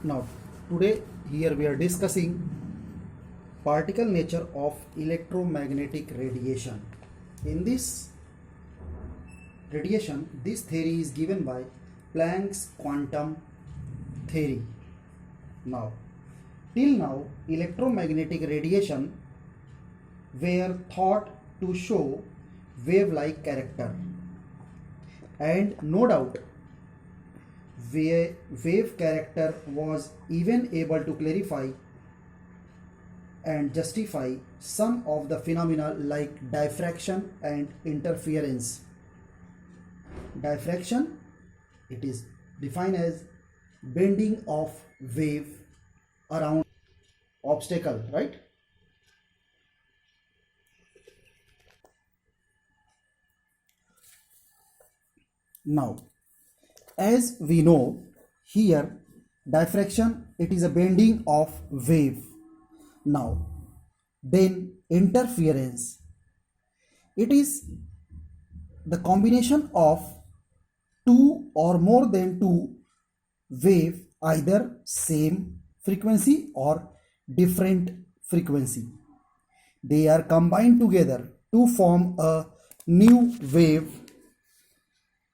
Now, today here we are discussing particle nature of electromagnetic radiation. In this radiation, this theory is given by Planck's quantum theory. Now, till now, electromagnetic radiation were thought to show wave-like character, and no doubt wave character was even able to clarify and justify some of the phenomena like diffraction and interference. Diffraction, it is defined as bending of wave around obstacle, right? Now, as we know, here diffraction, it is a bending of wave. Now, then interference, it is the combination of two or more than two wave, either same frequency or different frequency. They are combined together to form a new wave,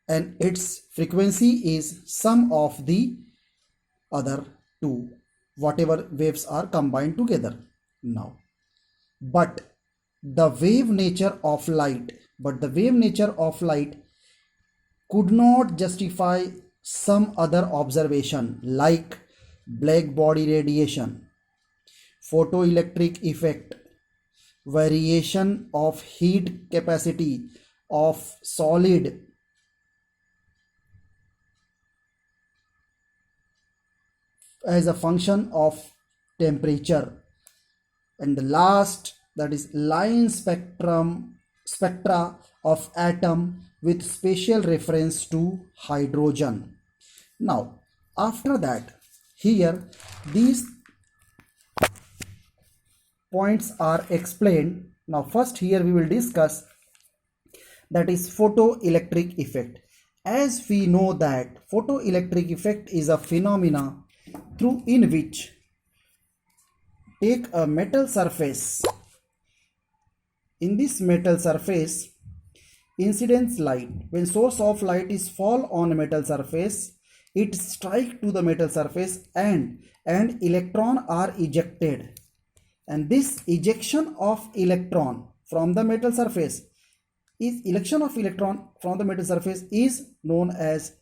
and its frequency is sum of the other two, whatever waves are combined together. Now, but the wave nature of light could not justify some other observation like black body radiation, photoelectric effect, variation of heat capacity of solid as a function of temperature, and the last, that is line spectra of atom with special reference to hydrogen. Now, after that, here these points are explained. Now, first here we will discuss, that is photoelectric effect. As we know that photoelectric effect is a phenomena through in which, take a metal surface, in this metal surface incidence light, when source of light is fall on a metal surface, it strike to the metal surface and electron are ejected, and this ejection of electron from the metal surface is known as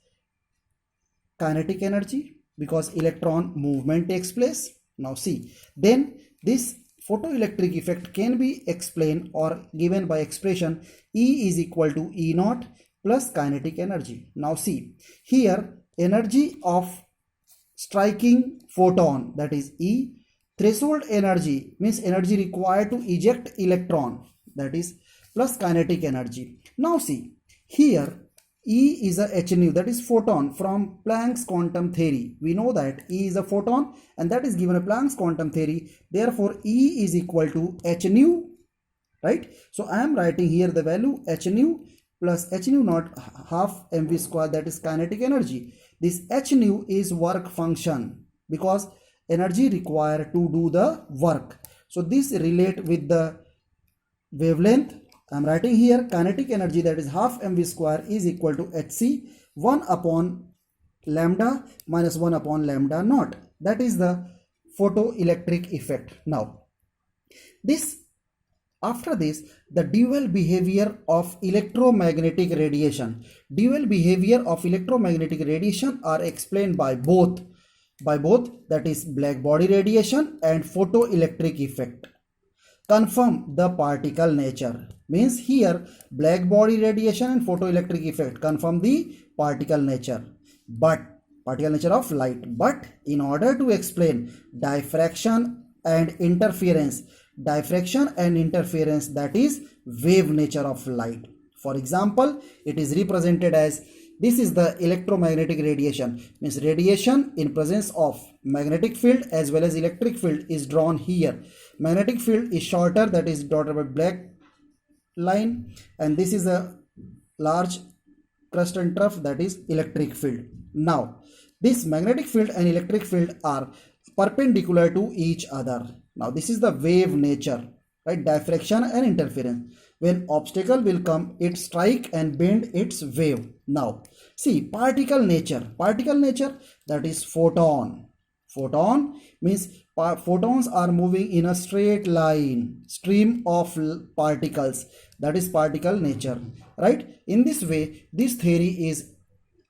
kinetic energy, because electron movement takes place. Now see, then this photoelectric effect can be explained or given by expression E is equal to E naught plus kinetic energy. Now see, here energy of striking photon, that is E, threshold energy means energy required to eject electron, that is plus kinetic energy. Now see, here E is a h nu, that is photon, from Planck's quantum theory. We know that E is a photon and that is given a Planck's quantum theory. Therefore, E is equal to h nu, right? So I am writing here the value h nu plus h nu naught half mv square, that is kinetic energy. This h nu is work function because energy required to do the work. So this relate with the wavelength. I am writing here kinetic energy, that is half mv square is equal to hc 1 upon lambda minus 1 upon lambda naught. That is the photoelectric effect. Now, after this, the dual behavior of electromagnetic radiation. Dual behavior of electromagnetic radiation are explained by both, that is black body radiation and photoelectric effect. Confirm the particle nature, means here black body radiation and photoelectric effect confirm the particle nature, but particle nature of light. But in order to explain diffraction and interference, that is wave nature of light. For example, it is represented as, this is the electromagnetic radiation, means radiation in presence of magnetic field as well as electric field is drawn here. Magnetic field is shorter, that is dotted by black line, and this is a large crust and trough, that is electric field. Now This magnetic field and electric field are perpendicular to each other. Now this is the wave nature, right? Diffraction and interference. When obstacle will come, it strike and bend its wave. Now see particle nature. Particle nature, that is photon. Photon means photons are moving in a straight line, stream of particles, that is particle nature, right? In this way, this theory is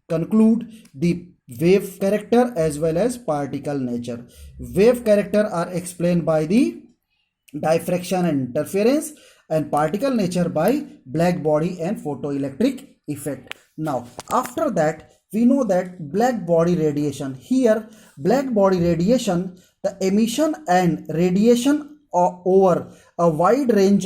conclude the wave character as well as particle nature. Wave character are explained by the diffraction and interference, and particle nature by black body and photoelectric effect. Now after that, we know that black body radiation. Here black body radiation, the emission and radiation over a wide range